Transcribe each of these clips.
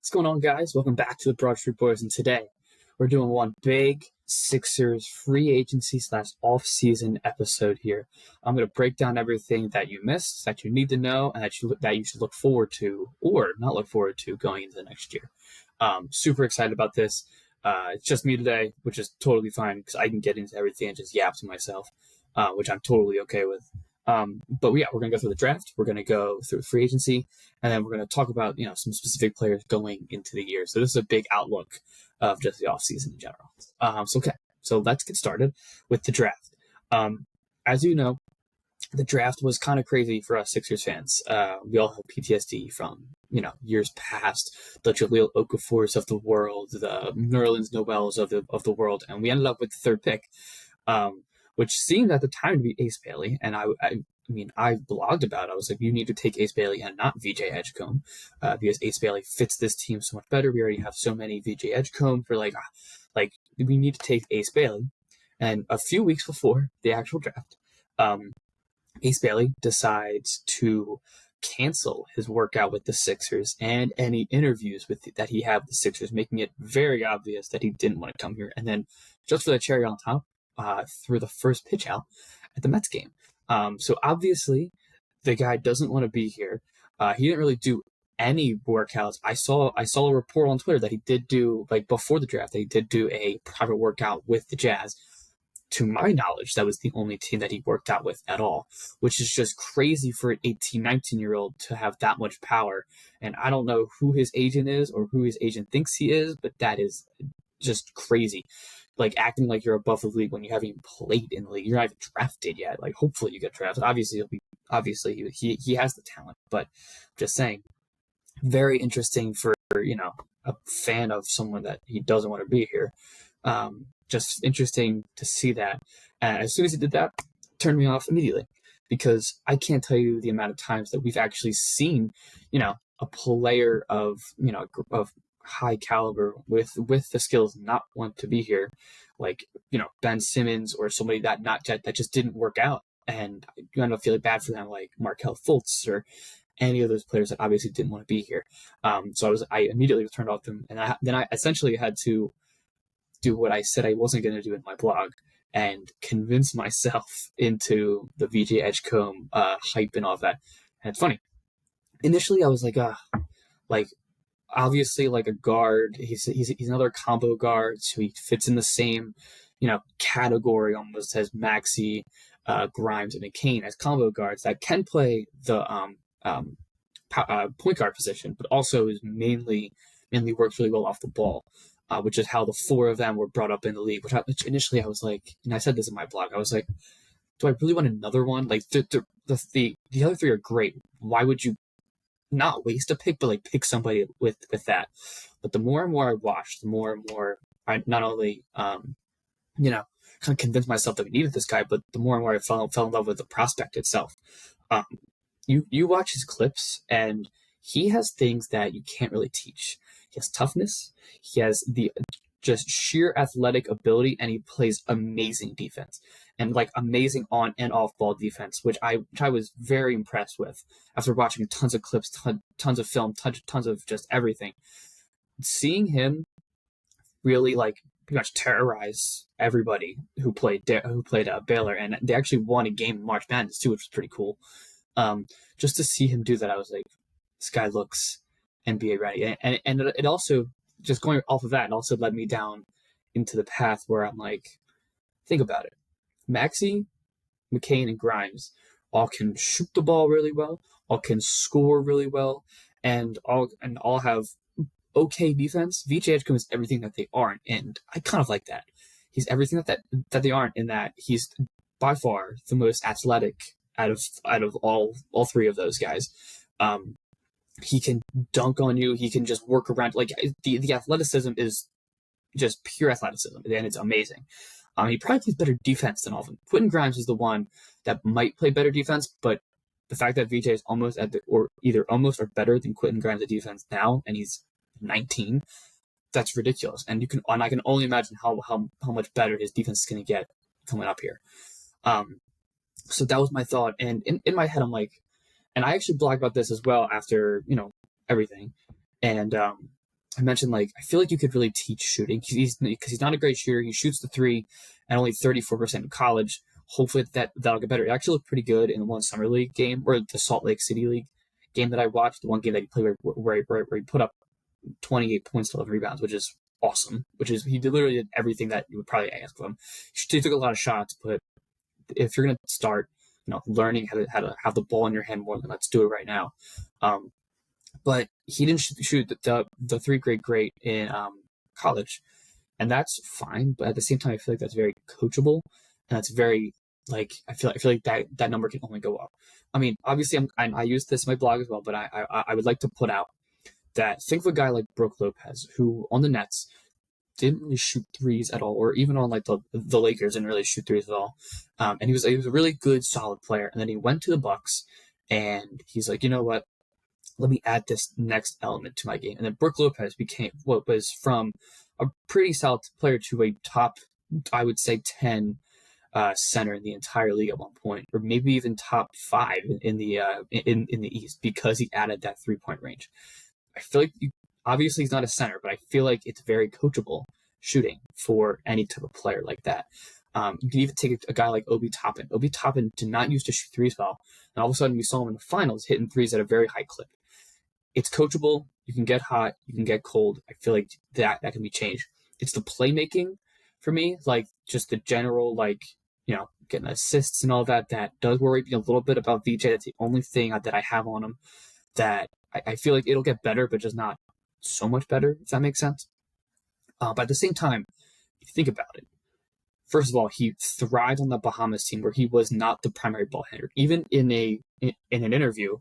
What's going on, guys? Welcome back to the Broad Street Boys, and today we're doing one big Sixers free agency slash off-season episode here. I'm going to break down everything that you missed, that you need to know, and that you should look forward to or not look forward to going into the next year. Super excited about this. It's just me today, which is totally fine because I can get into everything and just yap to myself, which I'm totally okay with. But yeah, we're going to go through the draft. We're going to go through free agency, and then we're going to talk about, some specific players going into the year. So this is a big outlook of just the offseason in general. So let's get started with the draft. As you know, the draft was kind of crazy for us Sixers fans. We all have PTSD from, years past, the Jahlil Okafors of the world, the Nerlens Noels of the world, and we ended up with the third pick. Which seemed at the time to be Ace Bailey. And I blogged about it. I was like, you need to take Ace Bailey and not VJ Edgecombe because Ace Bailey fits this team so much better. We already have so many VJ Edgecombe for like we need to take Ace Bailey. And a few weeks before the actual draft, Ace Bailey decides to cancel his workout with the Sixers and any interviews that he had with the Sixers, making it very obvious that he didn't want to come here. And then just for the cherry on top, through the first pitch out at the Mets game. So obviously the guy doesn't want to be here. He didn't really do any workouts. I saw a report on Twitter that he did do, before the draft, he did do a private workout with the Jazz. To my knowledge, that was the only team that he worked out with at all, which is just crazy for an 18, 19-year-old to have that much power. And I don't know who his agent is or who his agent thinks he is, but that is just crazy. Acting like you're above the league when you haven't even played in the league. You're not even drafted yet. Hopefully you get drafted. Obviously he has the talent, but just saying, very interesting for, a fan of someone that he doesn't want to be here. Just interesting to see that. And as soon as he did that, turned me off immediately because I can't tell you the amount of times that we've actually seen, a player of high caliber with the skills not want to be here, Ben Simmons or somebody that just didn't work out, and you end up feeling bad for them, like Markelle Fultz or any of those players that obviously didn't want to be here. So I immediately turned off them, and then I essentially had to do what I said I wasn't going to do in my blog and convince myself into the VJ Edgecombe hype and all that. And it's funny. Initially, I was obviously a guard. He's another combo guard, so he fits in the same, category almost as Maxey, Grimes, and McCain as combo guards that can play the point guard position, but also is mainly works really well off the ball, which is how the four of them were brought up in the league. Which initially I was like, and I said this in my blog, I was like, do I really want another one? The other three are great. Why would you not waste a pick, but pick somebody with that? But the more and more I watched, the more and more I not only kind of convinced myself that we needed this guy, but the more and more I fell in love with the prospect itself. You watch his clips, and he has things that you can't really teach. He has toughness. He has the just sheer athletic ability, and he plays amazing defense and amazing on and off ball defense, which I was very impressed with after watching tons of clips, tons of film, tons of just everything. Seeing him really pretty much terrorize everybody who played Baylor, and they actually won a game in March Madness too, which was pretty cool. Just to see him do that, I was like, this guy looks NBA ready, and it also, just going off of that, it also led me down into the path where I'm like, think about it. Maxey, McCain, and Grimes all can shoot the ball really well, all can score really well, and all have okay defense. VJ Edgecombe is everything that they aren't, and I kind of like that. He's everything that they aren't, in that he's by far the most athletic out of all three of those guys. He can dunk on you. He can just work around. The athleticism is just pure athleticism, and it's amazing. He probably plays better defense than all of them. Quentin Grimes is the one that might play better defense, but the fact that VJ is almost either almost or better than Quentin Grimes at defense now, and he's 19, that's ridiculous. And I can only imagine how much better his defense is going to get coming up here. So that was my thought, and in my head, I'm like, and I actually blogged about this as well after everything, and I mentioned, like, I feel like you could really teach shooting because he's not a great shooter. He shoots the three at only 34% in college. Hopefully that'll get better. It actually looked pretty good in the one summer league game, or the Salt Lake City League game that I watched, the one game that he played where he put up 28 points to 11 rebounds, which is awesome. Which is, he literally did everything that you would probably ask of him. He took a lot of shots, but if you're going to start, learning how to have the ball in your hand more, then let's do it right now. But he didn't shoot the three great in college, and that's fine. But at the same time, I feel like that's very coachable, and that's very, like, I feel like that number can only go up. I mean, obviously, I use this in my blog as well, but I would like to put out that, think of a guy like Brook Lopez, who on the Nets didn't really shoot threes at all, or even on like the Lakers didn't really shoot threes at all. And he was a really good, solid player. And then he went to the Bucks, and he's like, you know what? Let me add this next element to my game. And then Brook Lopez became what was from a pretty solid player to a top, I would say, 10 center in the entire league at one point, or maybe even top 5 in the East, because he added that 3-point range. I feel like obviously he's not a center, but I feel like it's very coachable shooting for any type of player like that. You can even take a guy like Obi Toppin. Obi Toppin did not used to shoot threes well, and all of a sudden we saw him in the finals hitting threes at a very high clip. It's coachable. You can get hot. You can get cold. I feel like that can be changed. It's the playmaking for me, like just the general, like, getting assists and all that. That does worry me a little bit about VJ. That's the only thing that I have on him that I feel like it'll get better, but just not so much better, if that makes sense. But at the same time, if you think about it, first of all, he thrived on the Bahamas team where he was not the primary ball handler. Even in an interview,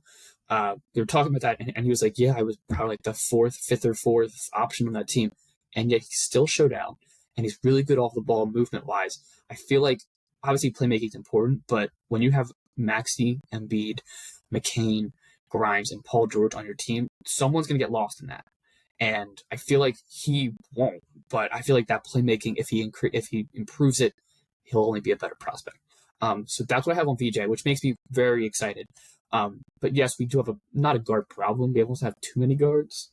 they were talking about that, and he was like, yeah, I was probably like the fifth or fourth option on that team. And yet he still showed out, and he's really good off the ball movement-wise. I feel like, obviously, playmaking is important, but when you have Maxey, Embiid, McCain, Grimes, and Paul George on your team, someone's going to get lost in that. And I feel like he won't, but I feel like that playmaking, if he improves it, he'll only be a better prospect. So that's what I have on VJ, which makes me very excited. But yes, we do have not a guard problem. We also have too many guards,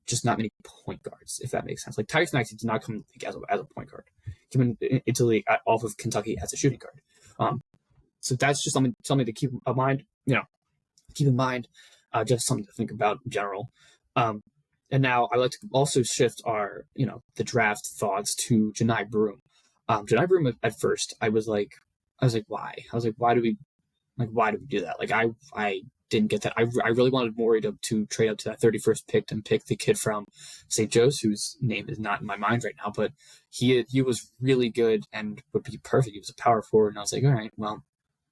just not many point guards, if that makes sense. Like, Tyrese Maxey did not come as a point guard. He came into the league off of Kentucky as a shooting guard. So that's just something to keep in mind. Keep in mind, just something to think about in general. And now I like to also shift our, the draft thoughts to Janai Broome. Janai Broome, at first, I was like, why? I was like, why do we do that? Like, I didn't get that. I really wanted Morey to trade up to that 31st pick and pick the kid from St. Joe's, whose name is not in my mind right now, but he was really good and would be perfect. He was a power forward, and I was like, all right, well,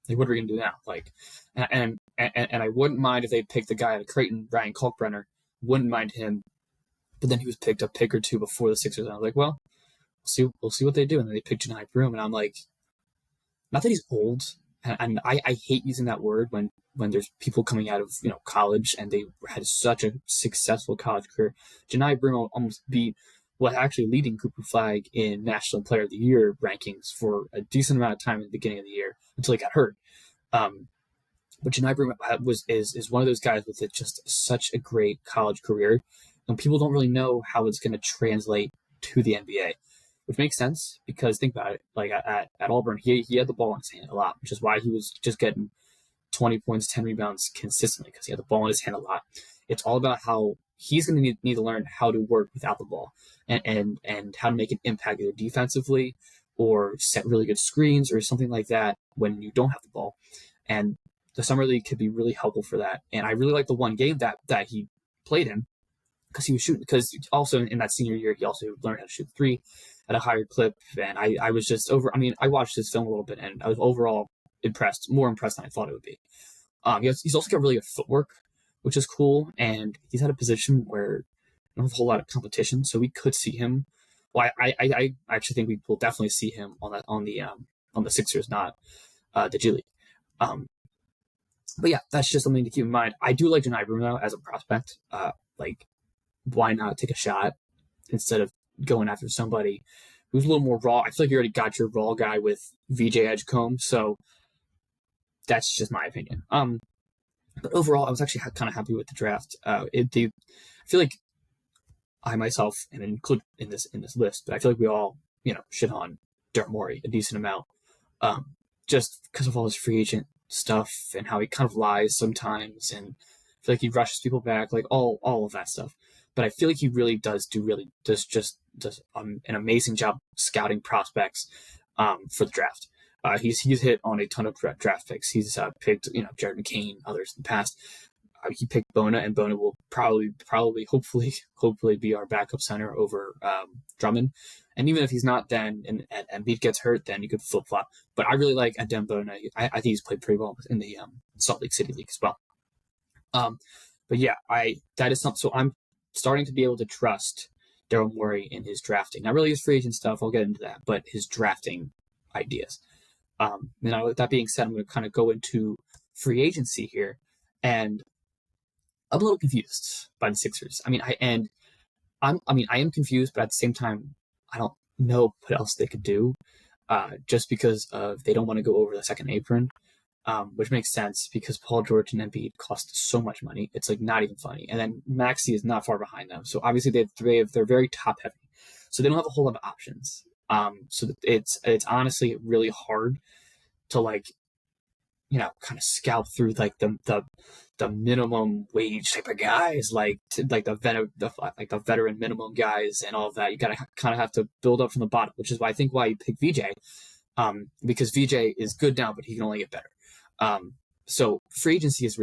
like, what are we gonna do now? Like, and I wouldn't mind if they picked the guy out of Creighton, Ryan Kalkbrenner. Wouldn't mind him, but then he was picked a pick or two before the Sixers, and I was like, well, we'll see what they do. And then they picked Janai Broome, and I'm like, not that he's old, and I hate using that word when there's people coming out of college and they had such a successful college career. Janai Broome almost beat what actually leading Cooper Flag in National Player of the Year rankings for a decent amount of time at the beginning of the year until he got hurt. But Janai Broome is one of those guys with just such a great college career, and people don't really know how it's going to translate to the NBA, which makes sense because think about it. Like at Auburn, he had the ball in his hand a lot, which is why he was just getting 20 points, 10 rebounds consistently because he had the ball in his hand a lot. It's all about how he's going to need to learn how to work without the ball and how to make an impact either defensively or set really good screens or something like that when you don't have the ball. And the summer league could be really helpful for that. And I really like the one game that he played in because he was shooting. Because also in that senior year, he also learned how to shoot three at a higher clip. And I was just I watched his film a little bit, and I was overall more impressed than I thought it would be. He's also got really good footwork, which is cool. And he's at a position where don't have a whole lot of competition, so we could see him. Well, I actually think we will definitely see him on the Sixers, not the G League. But yeah, that's just something to keep in mind. I do like Janai Broome though as a prospect. Like, why not take a shot instead of going after somebody who's a little more raw? I feel like you already got your raw guy with VJ Edgecombe, so that's just my opinion. But overall, I was actually kind of happy with the draft. I feel like I myself am included in this list, but I feel like we all, shit on Daryl Morey a decent amount, just because of all his free agent stuff and how he kind of lies sometimes, and I feel like he rushes people back, like all of that stuff. But I feel like he really does an amazing job scouting prospects for the draft. He's hit on a ton of draft picks. He's picked Jared McCain, others in the past. He picked Bona, and Bona will probably, hopefully be our backup center over Drummond. And even if he's not, then and Embiid gets hurt, then you could flip flop. But I really like Adem Bona. I think he's played pretty well in the Salt Lake City League as well. But yeah, that is something. So I'm starting to be able to trust Daryl Morey in his drafting. Not really his free agent stuff. I'll get into that, but his drafting ideas. Now, with that being said, I'm going to kind of go into free agency here, and I'm a little confused by the Sixers. I am confused, but at the same time, I don't know what else they could do, just because of they don't want to go over the second apron, which makes sense because Paul George and Embiid cost so much money. It's like not even funny. And then Maxey is not far behind them. So obviously they're very top heavy. So they don't have a whole lot of options. So it's honestly really hard to kind of scout through like the minimum wage type of guys, like the veteran minimum guys and all of that. You gotta kind of have to build up from the bottom, which is why you pick VJ, because VJ is good now, but he can only get better. So free agency was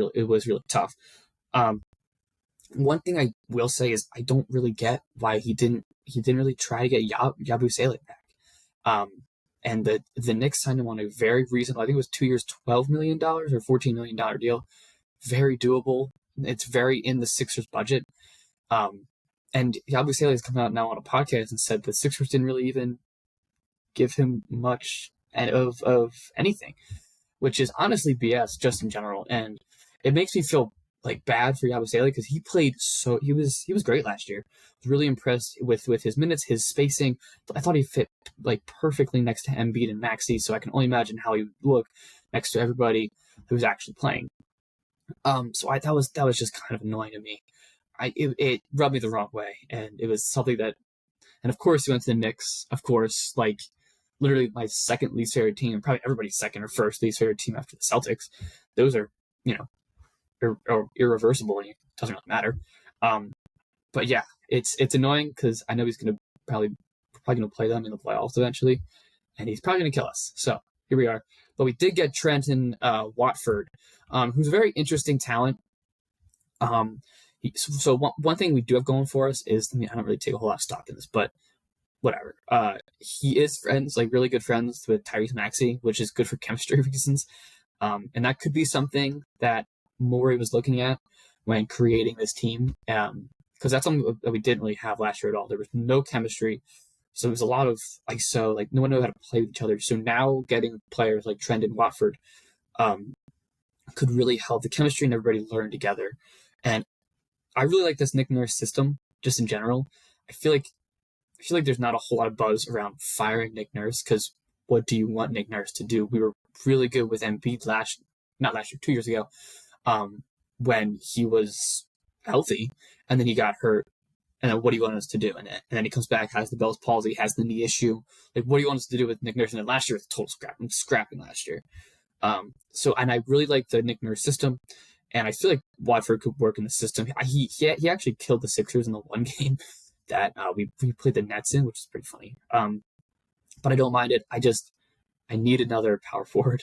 really tough. One thing I will say is I don't really get why he didn't really try to get Yabusele back. And the Knicks signed him on a very reasonable, I think it was 2 years, $12 million or $14 million deal. Very doable. It's very in the Sixers budget. And Yabusele has come out now on a podcast and said the Sixers didn't really even give him much of anything, which is honestly BS just in general. And it makes me feel like bad for Yabusele because he was great last year. I was really impressed with his minutes, his spacing. I thought he fit like perfectly next to Embiid and Maxey, so I can only imagine how he would look next to everybody who's actually playing. So that was just kind of annoying to me. It rubbed me the wrong way, and it was something that, and of course he went to the Knicks. Of course, like literally my second least favorite team, and probably everybody's second or first least favorite team after the Celtics. Those are irreversible, and it doesn't really matter. But yeah, it's annoying because I know he's gonna probably gonna play them in the playoffs eventually, and he's probably gonna kill us. So here we are. But we did get Trenton Watford, who's a very interesting talent. So one thing we do have going for us is, I don't really take a whole lot of stock in this, but whatever. He is really good friends with Tyrese Maxey, which is good for chemistry reasons. And that could be something that Morey was looking at when creating this team. Because that's something that we didn't really have last year at all. There was no chemistry. So it was a lot of ISO, like no one knew how to play with each other. So now getting players like Trent and Watford could really help the chemistry and everybody learn together. And I really like this Nick Nurse system just in general. I feel like there's not a whole lot of buzz around firing Nick Nurse because what do you want Nick Nurse to do? We were really good with Embiid 2 years ago, when he was healthy, and then he got hurt. And then what do you want us to do? And then he comes back, has the Bell's palsy, has the knee issue. Like, what do you want us to do with Nick Nurse? And then last year was a total scrapping last year. And I really like the Nick Nurse system, and I feel like Watford could work in the system. He actually killed the Sixers in the one game that we played the Nets in, which is pretty funny. But I don't mind it. I need another power forward,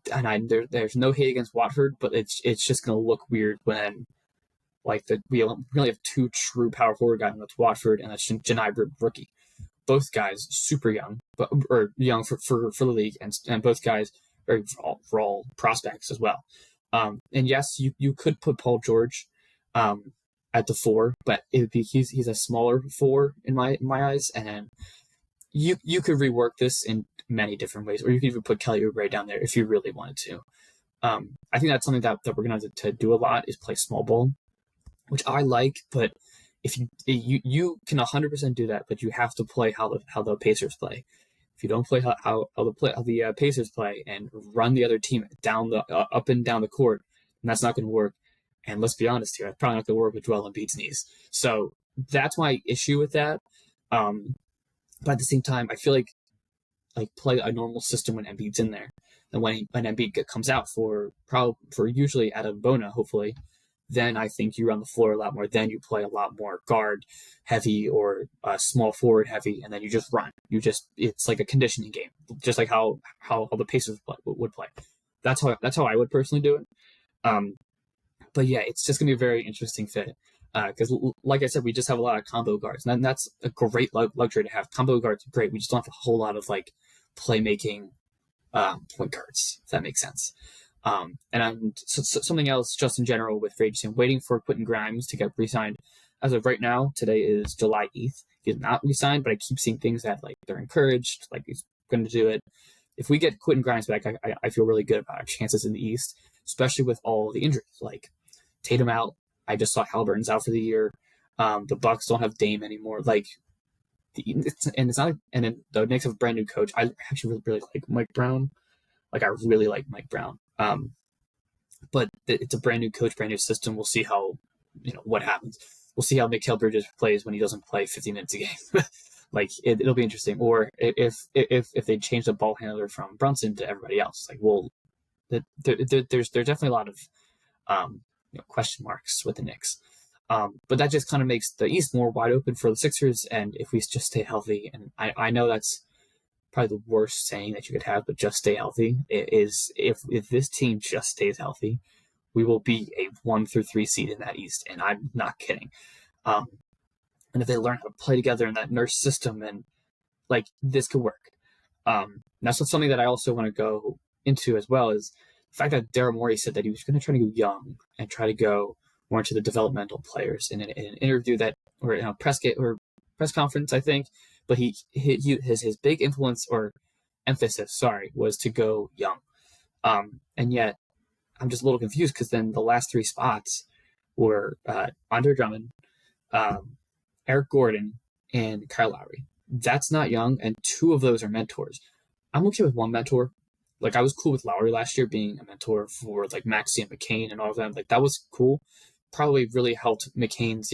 there's no hate against Watford, but it's just gonna look weird when we only have two true power forward guys, and that's Watford and that's Janai rookie. Both guys super young, or young for the league, and both guys very raw prospects as well. And yes, you could put Paul George at the 4, but it would be he's a smaller 4 in my eyes, and you could rework this in many different ways, or you could even put Kelly Oubre down there if you really wanted to. I think that's something that we're gonna have to do a lot, is play small ball, which I like, but if you can 100% do that, but you have to play how the Pacers play. If you don't play how the Pacers play and run the other team down the up and down the court, then that's not going to work. And let's be honest here, it's probably not going to work with Joel Embiid's knees. So that's my issue with that. But at the same time, I feel like play a normal system when Embiid's in there, and when Embiid comes out for usually out of Bona, hopefully, then I think you run the floor a lot more. Then you play a lot more guard heavy or small forward heavy, and then you just run. It's like a conditioning game, just like how the Pacers would play. That's how I would personally do it. But yeah, it's just gonna be a very interesting fit because, like I said, we just have a lot of combo guards, and that's a great luxury to have. Combo guards are great. We just don't have a whole lot of like playmaking point guards, if that makes sense. Something else, just in general with free agency, I'm waiting for Quentin Grimes to get re-signed. As of right now, today is July 8th. He's not re-signed, but I keep seeing things that like they're encouraged, like he's going to do it. If we get Quentin Grimes back, I feel really good about our chances in the East, especially with all the injuries. Like Tatum out. I just saw Halliburton's out for the year. The Bucks don't have Dame anymore. Like, it's not. And then the Knicks have a brand new coach. I actually really like Mike Brown. Like I really like Mike Brown. But it's a brand new coach, brand new system. We'll see how what happens. We'll see how Mikal Bridges plays when he doesn't play 50 minutes a game. Like it'll be interesting. Or if they change the ball handler from Brunson to everybody else, like there's definitely a lot of question marks with the Knicks. But that just kind of makes the East more wide open for the Sixers. And if we just stay healthy, and I know that's probably the worst saying that you could have, but just stay healthy is if this team just stays healthy, we will be a 1-3 seed in that East. And I'm not kidding. And if they learn how to play together in that nurse system, and like this could work. That's something that I also want to go into as well is the fact that Daryl Morey said that he was going to try to go young and try to go more into the developmental players in an interview that, or press conference, I think. But his big influence or emphasis, was to go young. And yet I'm just a little confused because then the last three spots were Andre Drummond, Eric Gordon, and Kyle Lowry. That's not young, and two of those are mentors. I'm okay with one mentor. Like, I was cool with Lowry last year being a mentor for, like, Maxey and McCain and all of them. Like, that was cool. Probably really helped McCain's,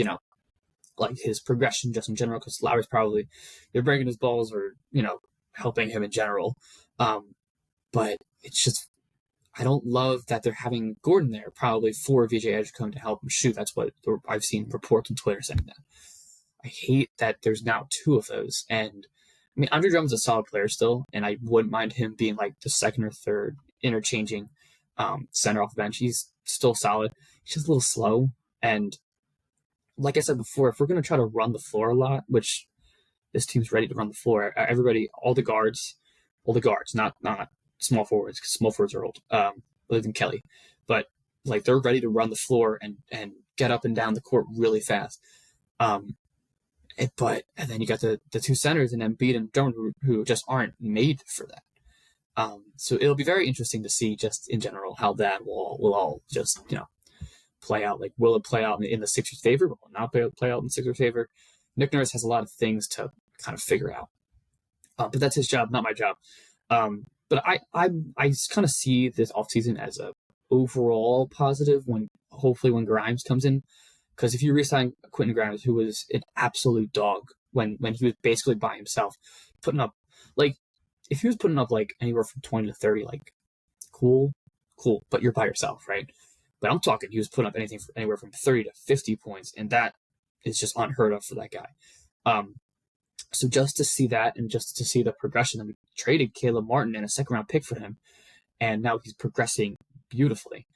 like, his progression just in general, because Lowry's probably either breaking his balls or, helping him in general. But it's just, I don't love that they're having Gordon there, probably for VJ Edgecombe to help him shoot. That's what I've seen reports on Twitter saying that. I hate that there's now two of those. And I mean, Andre Drummond's a solid player still, and I wouldn't mind him being like the second or third interchanging center off the bench. He's still solid. He's just a little slow. And like I said before, if we're going to try to run the floor a lot, which this team's ready to run the floor, everybody, all the guards, not small forwards, because small forwards are old, other than Kelly. But like they're ready to run the floor and get up and down the court really fast. And then you got the two centers and Embiid and Drummond who just aren't made for that. So it'll be very interesting to see just in general how that will all just play out. Like, will it play out in the Sixers' favor? Will it not play out in the Sixers' favor? Nick Nurse has a lot of things to kind of figure out. But that's his job, not my job. But I kind of see this offseason as a overall positive when Grimes comes in. Because if you re-sign Quentin Grimes, who was an absolute dog when he was basically by himself, putting up, like, if he was putting up, like, anywhere from 20 to 30, like, cool, but you're by yourself, right? But I'm talking, he was putting up anywhere from 30 to 50 points, and that is just unheard of for that guy. So just to see that and just to see the progression, we traded Caleb Martin and a second-round pick for him, and now he's progressing beautifully.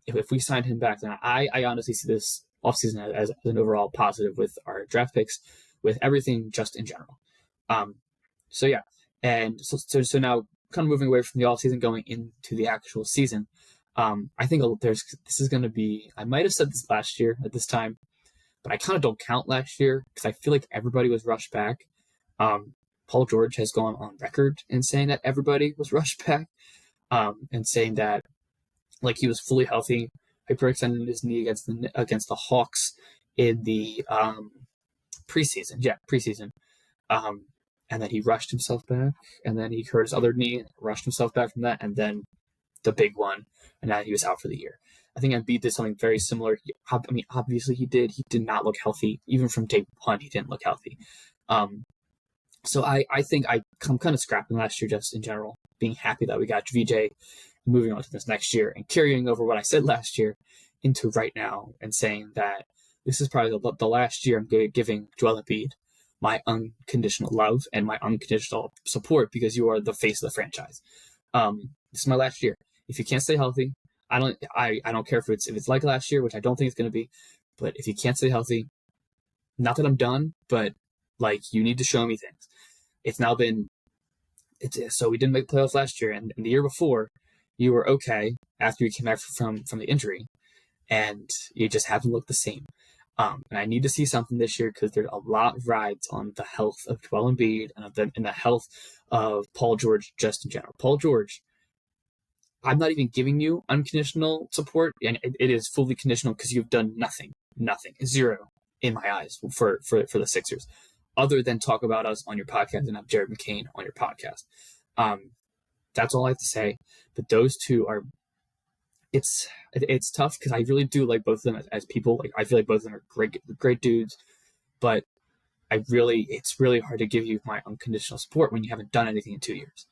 If we signed him back, then I honestly see this offseason as an overall positive with our draft picks, with everything just in general. So yeah, and so now kind of moving away from the offseason, going into the actual season. I think this is going to be. I might have said this last year at this time, but I kind of don't count last year because I feel like everybody was rushed back. Paul George has gone on record in saying that everybody was rushed back, and saying that, like, he was fully healthy, hyperextended his knee against the Hawks in the preseason. Yeah, preseason. And then he rushed himself back, and then he hurt his other knee, rushed himself back from that, and then the big one, and now he was out for the year. I think Embiid did something very similar. Obviously he did. He did not look healthy. Even from day one, he didn't look healthy. So I think I'm kind of scrapping last year just in general, being happy that we got VJ, moving on to this next year and carrying over what I said last year into right now and saying that this is probably the last year I'm giving Joel Embiid my unconditional love and my unconditional support because you are the face of the franchise. This is my last year. If you can't stay healthy, I don't care if it's like last year, which I don't think it's going to be, but if you can't stay healthy, not that I'm done, but like you need to show me things. It's now been so we didn't make playoffs last year, and the year before you were okay after you came back from the injury, and you just haven't looked the same. And I need to see something this year because there's a lot of rides on the health of Joel Embiid and the health of Paul George just in general. Paul George, I'm not even giving you unconditional support, and it is fully conditional because you've done nothing, zero in my eyes for the Sixers, other than talk about us on your podcast and have Jared McCain on your podcast. That's all I have to say. But those two are. It's tough because I really do like both of them as people. Like I feel like both of them are great dudes, but it's really hard to give you my unconditional support when you haven't done anything in 2 years.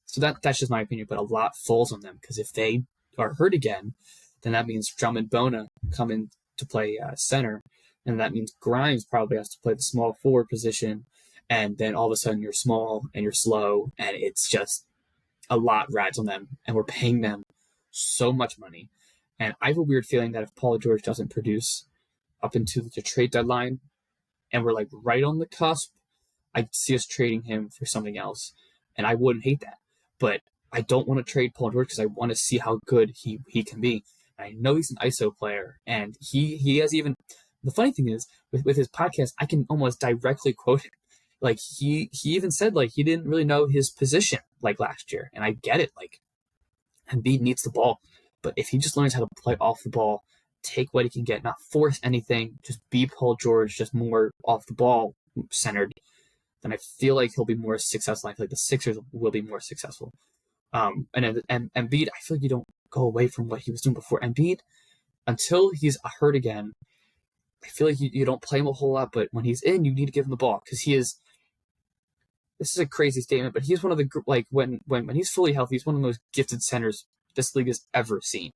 So that's just my opinion, but a lot falls on them because if they are hurt again, then that means Drummond Bona come in to play center, and that means Grimes probably has to play the small forward position, and then all of a sudden you're small and you're slow, and it's just a lot rides on them, and we're paying them so much money. And I have a weird feeling that if Paul George doesn't produce up into the trade deadline, and we're like right on the cusp, I see us trading him for something else. And I wouldn't hate that. But I don't want to trade Paul George because I want to see how good he can be. And I know he's an ISO player, and he has even the funny thing is with his podcast, I can almost directly quote him. Like he even said like he didn't really know his position like last year. And I get it. Like Embiid needs the ball. But if he just learns how to play off the ball, take what he can get, not force anything, just be Paul George, just more off the ball centered, then I feel like he'll be more successful. I feel like the Sixers will be more successful. And Embiid, I feel like you don't go away from what he was doing before. Embiid, until he's hurt again, I feel like you don't play him a whole lot, but when he's in, you need to give him the ball because he is. This is a crazy statement, but he's one of the like when he's fully healthy, he's one of the most gifted centers this league has ever seen,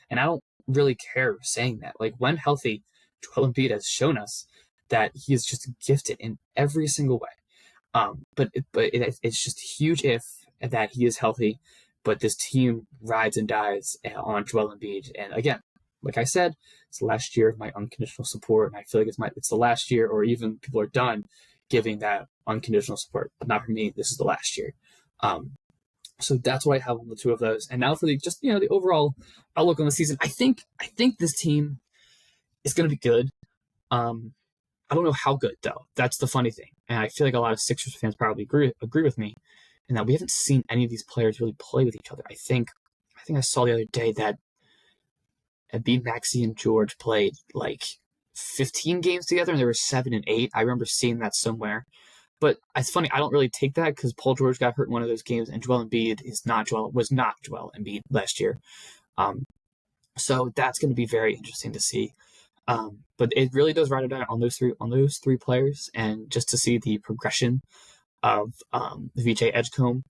and I don't really care saying that. Like when healthy, Joel Embiid has shown us that he is just gifted in every single way. But it's just huge if that he is healthy, but this team rides and dies on Joel Embiid, and again, like I said, it's the last year of my unconditional support, and I feel like it's the last year, or even people are done giving that unconditional support. But not for me. This is the last year. So that's what I have on the two of those. And now for the overall outlook on the season, I think this team is going to be good. I don't know how good though. That's the funny thing, and I feel like a lot of Sixers fans probably agree with me, in that we haven't seen any of these players really play with each other. I think I saw the other day that Embiid, Maxey, and George played like 15 games together, and there were 7 and 8. I remember seeing that somewhere. But it's funny, I don't really take that because Paul George got hurt in one of those games, and Joel Embiid was not Joel Embiid last year. So that's going to be very interesting to see. But it really does ride or die on those three players, and just to see the progression of VJ Edgecombe.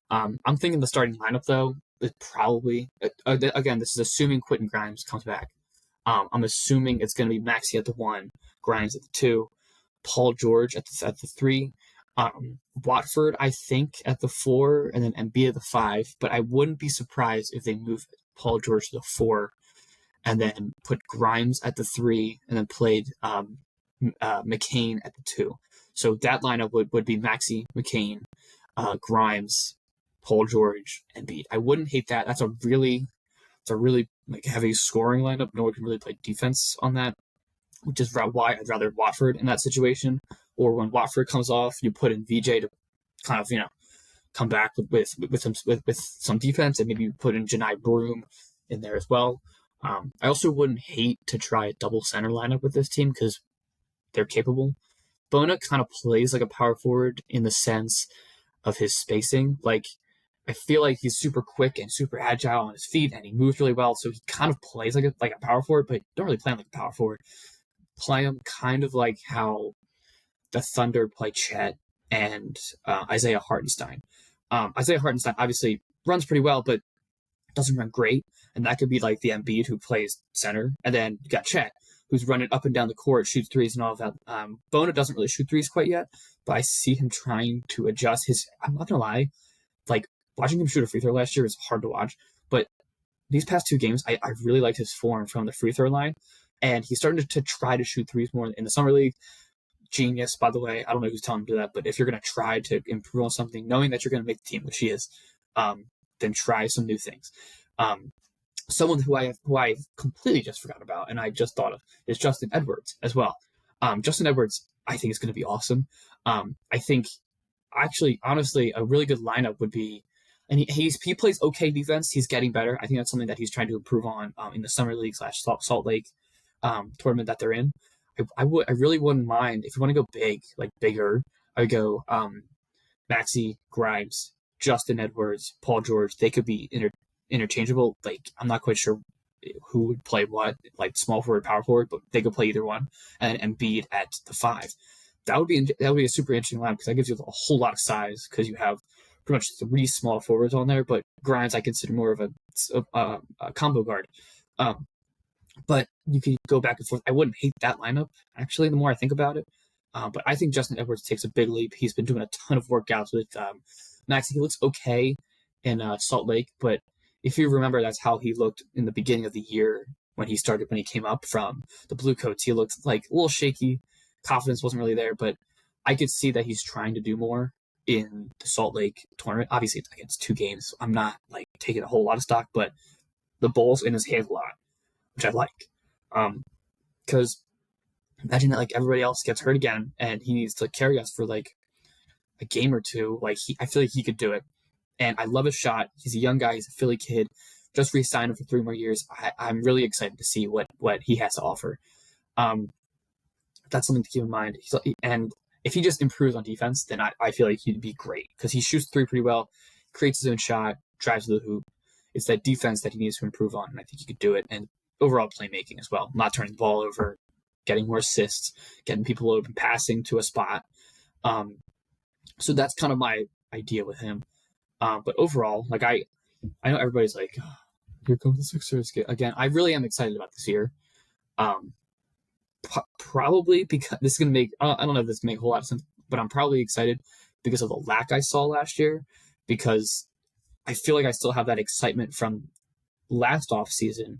I'm thinking the starting lineup though is probably again, this is assuming Quentin Grimes comes back. I'm assuming it's going to be Maxey at the 1, Grimes at the 2, Paul George at the 3, Watford I think at the 4, and then Embiid at the 5. But I wouldn't be surprised if they move Paul George to the 4, and then put Grimes at the 3, and then played McCain at the 2. So that lineup would be Maxey, McCain, Grimes, Paul George, Embiid. I wouldn't hate that. It's a really like heavy scoring lineup. No one can really play defense on that, which is why I'd rather Watford in that situation. Or when Watford comes off, you put in VJ to kind of come back with some defense, and maybe you put in Janai Broom in there as well. I also wouldn't hate to try a double center lineup with this team because they're capable. Bona kind of plays like a power forward in the sense of his spacing. Like I feel like he's super quick and super agile on his feet, and he moves really well. So he kind of plays like a power forward, but don't really play him like a power forward. Play him kind of like how the Thunder play Chet and Isaiah Hartenstein. Isaiah Hartenstein obviously runs pretty well, but doesn't run great. And that could be like the Embiid who plays center. And then you got Chet, who's running up and down the court, shoots threes and all of that. Bona doesn't really shoot threes quite yet, but I see him trying to adjust his. I'm not going to lie. Like, watching him shoot a free throw last year was hard to watch. But these past 2 games, I really liked his form from the free throw line. And he's starting to try to shoot threes more in the summer league. Genius, by the way. I don't know who's telling him to do that, but if you're going to try to improve on something, knowing that you're going to make the team, which he is, then try some new things. Someone who I completely just forgot about and I just thought of is Justin Edwards as well. Justin Edwards, I think, is going to be awesome. I think, actually, honestly, a really good lineup would be, and he plays okay defense. He's getting better. I think that's something that he's trying to improve on in the summer league / Salt Lake tournament that they're in. I really wouldn't mind if you want to go big, like bigger. I would go Maxey, Grimes, Justin Edwards, Paul George. They could be interchangeable. Like, I'm not quite sure who would play what, like small forward, power forward, but they could play either one. And Embiid at the 5. That would be a super interesting lineup because that gives you a whole lot of size because you have pretty much 3 small forwards on there. But Grimes I consider more of a combo guard. But you can go back and forth. I wouldn't hate that lineup, actually, the more I think about it. But I think Justin Edwards takes a big leap. He's been doing a ton of workouts with Maxey. He looks okay in Salt Lake, but if you remember, that's how he looked in the beginning of the year when he came up from the Blue Coats. He looked like a little shaky. Confidence wasn't really there, but I could see that he's trying to do more in the Salt Lake tournament. Obviously, it's against 2 games. So I'm not like taking a whole lot of stock, but the ball's in his hands a lot, which I like. Because imagine that like everybody else gets hurt again and he needs to carry us for like a game or 2. Like, I feel like he could do it. And I love his shot. He's a young guy. He's a Philly kid. Just re-signed him for 3 more years. I'm really excited to see what he has to offer. That's something to keep in mind. And if he just improves on defense, then I feel like he'd be great because he shoots 3 pretty well, creates his own shot, drives to the hoop. It's that defense that he needs to improve on, and I think he could do it. And overall playmaking as well, not turning the ball over, getting more assists, getting people open, passing to a spot. So that's kind of my idea with him. But overall, like I know everybody's like, oh, here comes the Sixers again. I really am excited about this year. Probably because this is going to make, I don't know if this can make a whole lot of sense, but I'm probably excited because of the lack I saw last year, because I feel like I still have that excitement from last offseason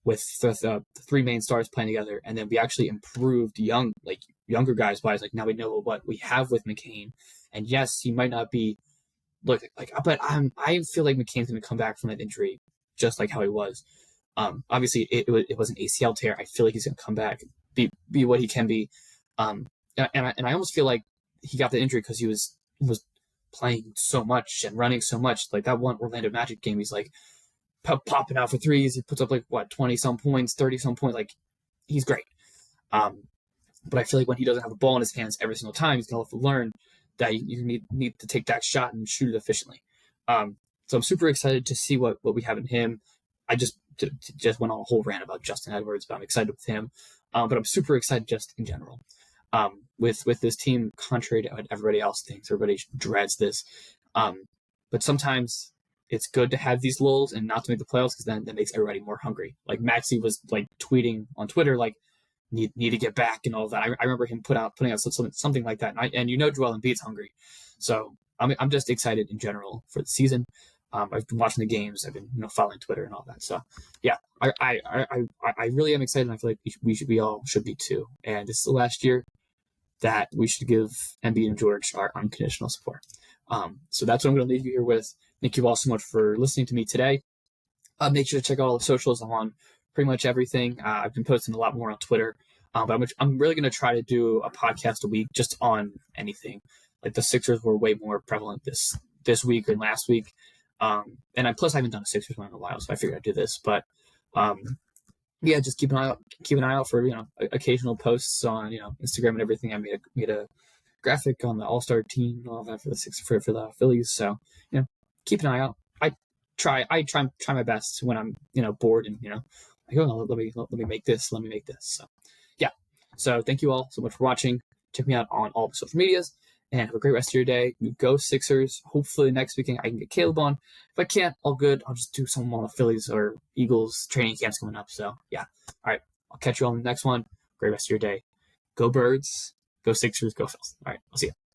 with the 3 main stars playing together. And then we actually improved younger guys wise. Like, now we know what we have with McCain. And yes, he might not be, but I feel like McCain's going to come back from that injury just like how he was. Obviously, it was an ACL tear. I feel like he's going to come back, be what he can be. And I almost feel like he got the injury because he was playing so much and running so much. Like that one Orlando Magic game, he's like popping out for threes. He puts up 20 some points, 30 some points. Like, he's great. But I feel like when he doesn't have a ball in his hands every single time, he's going to have to learn that you need to take that shot and shoot it efficiently. So I'm super excited to see what we have in him. I just went on a whole rant about Justin Edwards, but I'm excited with him. But I'm super excited just in general. With this team, contrary to what everybody else thinks, everybody dreads this. But sometimes it's good to have these lulls and not to make the playoffs, because then that makes everybody more hungry. Like, Maxey was like tweeting on Twitter, like, need to get back and all of that. I remember him putting out something like that. And Joel Embiid's hungry. So I'm just excited in general for the season. I've been watching the games. I've been following Twitter and all that. So yeah, I really am excited. And I feel like we all should be too. And this is the last year that we should give Embiid and George our unconditional support. So that's what I'm going to leave you here with. Thank you all so much for listening to me today. Make sure to check out all the socials. I'm on pretty much everything. I've been posting a lot more on Twitter, but I'm really going to try to do a podcast a week just on anything. Like, the Sixers were way more prevalent this week and last week. And plus I haven't done a Sixers one in a while, so I figured I'd do this. But yeah, just keep an eye out for occasional posts on Instagram and everything. I made a graphic on the All-Star team and all that for the Phillies. So keep an eye out. I try my best when I'm bored and like, oh, let me make this, So yeah. So thank you all so much for watching. Check me out on all the social medias and have a great rest of your day. Go Sixers. Hopefully next weekend I can get Caleb on. If I can't, all good. I'll just do some on the Phillies or Eagles training camps coming up. So yeah. All right. I'll catch you on the next one. Great rest of your day. Go Birds. Go Sixers. Go Phils. All right. I'll see you.